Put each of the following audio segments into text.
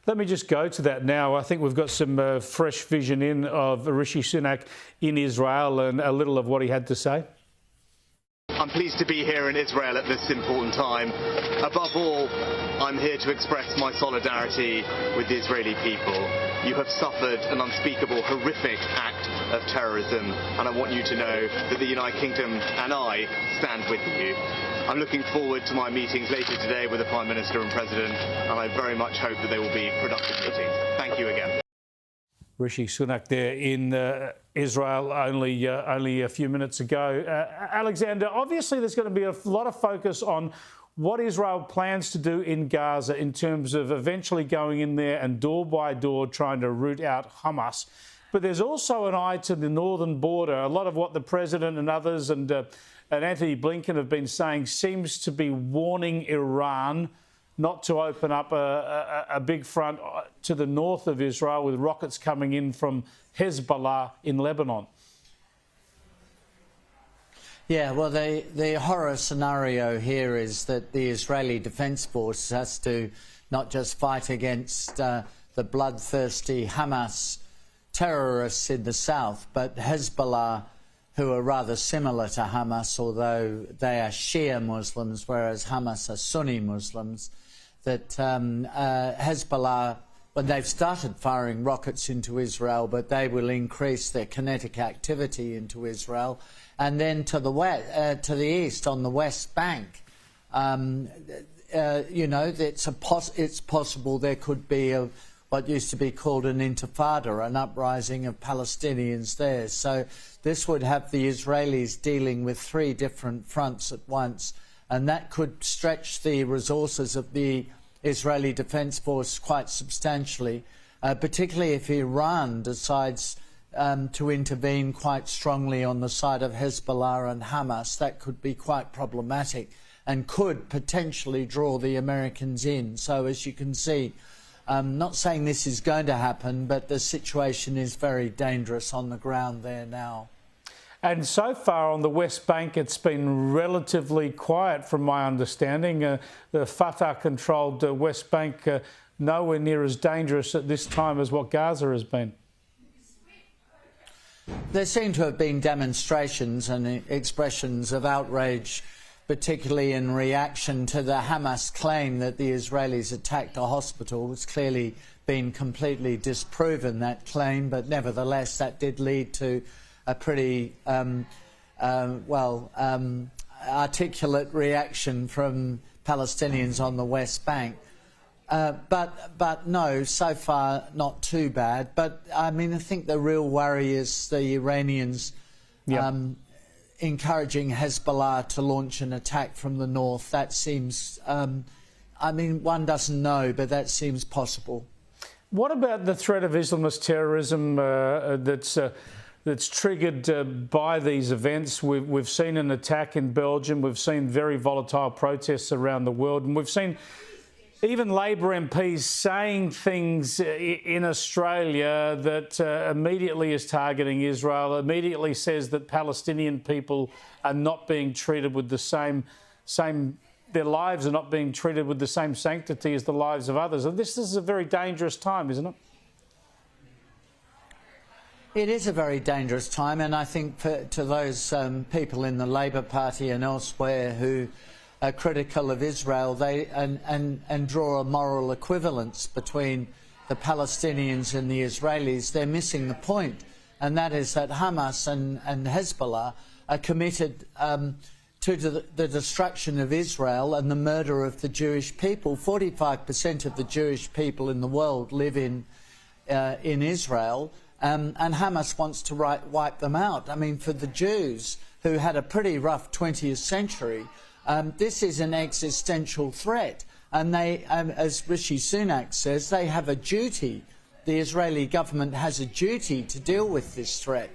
Let me just go to that now. I think we've got some fresh vision in of Rishi Sunak in Israel and a little of what he had to say. I'm pleased to be here in Israel at this important time. Above all, I'm here to express my solidarity with the Israeli people. You have suffered an unspeakable, horrific act of terrorism, and I want you to know that the United Kingdom and I stand with you. I'm looking forward to my meetings later today with the Prime Minister and President, and I very much hope that they will be productive meetings. Thank you again. Rishi Sunak there in Israel only a few minutes ago. Alexander, obviously there's going to be a lot of focus on what Israel plans to do in Gaza in terms of eventually going in there and door by door trying to root out Hamas. But there's also an eye to the northern border. A lot of what the President and others and Anthony Blinken have been saying seems to be warning Iran not to open up a big front to the north of Israel with rockets coming in from Hezbollah in Lebanon. Yeah, well, the horror scenario here is that the Israeli Defence Force has to not just fight against the bloodthirsty Hamas terrorists in the south, but Hezbollah, who are rather similar to Hamas, although they are Shia Muslims, whereas Hamas are Sunni Muslims, that Hezbollah, when they've started firing rockets into Israel, but they will increase their kinetic activity into Israel. And then to the east, on the West Bank, you know, it's possible there could be what used to be called an intifada, an uprising of Palestinians there. So this would have the Israelis dealing with 3 different fronts at once, and that could stretch the resources of the Israeli Defence Force quite substantially, particularly if Iran decides to intervene quite strongly on the side of Hezbollah and Hamas. That could be quite problematic and could potentially draw the Americans in. So as you can see, I'm not saying this is going to happen, but the situation is very dangerous on the ground there now. And so far on the West Bank, it's been relatively quiet from my understanding. The Fatah-controlled West Bank nowhere near as dangerous at this time as what Gaza has been. There seem to have been demonstrations and expressions of outrage, particularly in reaction to the Hamas claim that the Israelis attacked a hospital. It's clearly been completely disproven, that claim, but nevertheless that did lead to a pretty articulate reaction from Palestinians on the West Bank. But no, so far not too bad. But I mean, I think the real worry is the Iranians encouraging Hezbollah to launch an attack from the north. That seems, I mean, one doesn't know, but that seems possible. What about the threat of Islamist terrorism that's triggered by these events? We've seen an attack in Belgium. We've seen very volatile protests around the world, and we've seen even Labor MPs saying things in Australia that immediately is targeting Israel, immediately says that Palestinian people are not being treated with the same their lives are not being treated with the same sanctity as the lives of others. And this is a very dangerous time, isn't it? It is a very dangerous time, and I think to those people in the Labor Party and elsewhere who are critical of Israel, and draw a moral equivalence between the Palestinians and the Israelis, they're missing the point, and that is that Hamas and Hezbollah are committed to the destruction of Israel and the murder of the Jewish people. 45% of the Jewish people in the world live in Israel, and Hamas wants to wipe them out. I mean, for the Jews, who had a pretty rough 20th century, this is an existential threat, and they, as Rishi Sunak says, they have a duty. The Israeli government has a duty to deal with this threat,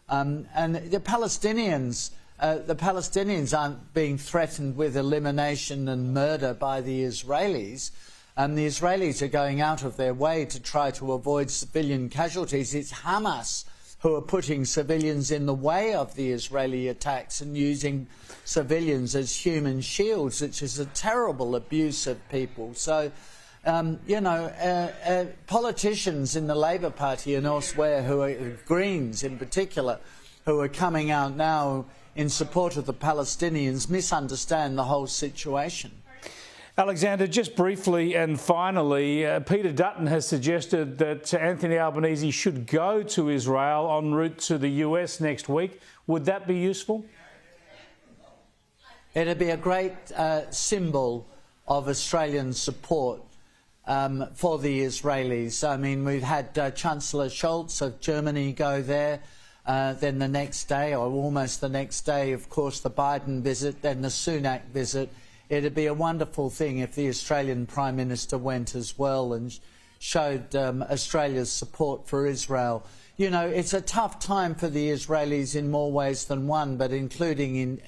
and the Palestinians aren't being threatened with elimination and murder by the Israelis. The Israelis are going out of their way to try to avoid civilian casualties. It's Hamas who are putting civilians in the way of the Israeli attacks and using civilians as human shields, which is a terrible abuse of people. So Politicians in the Labor Party and elsewhere, who are Greens in particular, who are coming out now in support of the Palestinians, misunderstand the whole situation. Alexander, just briefly and finally, Peter Dutton has suggested that Anthony Albanese should go to Israel en route to the US next week. Would that be useful? It'd be a great symbol of Australian support for the Israelis. I mean, we've had Chancellor Scholz of Germany go there. Then the next day, or almost the next day, of course, the Biden visit, then the Sunak visit. It'd be a wonderful thing if the Australian Prime Minister went as well and showed Australia's support for Israel. You know, it's a tough time for the Israelis in more ways than one, but including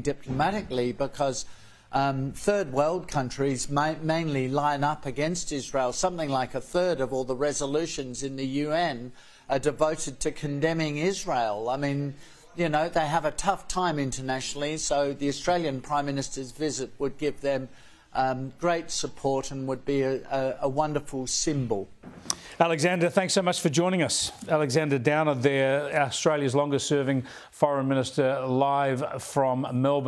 diplomatically, because third world countries mainly line up against Israel. Something like a third of all the resolutions in the UN are devoted to condemning Israel. I mean, you know, they have a tough time internationally, so the Australian Prime Minister's visit would give them great support and would be a wonderful symbol. Alexander, thanks so much for joining us. Alexander Downer there, Australia's longest-serving Foreign Minister, live from Melbourne.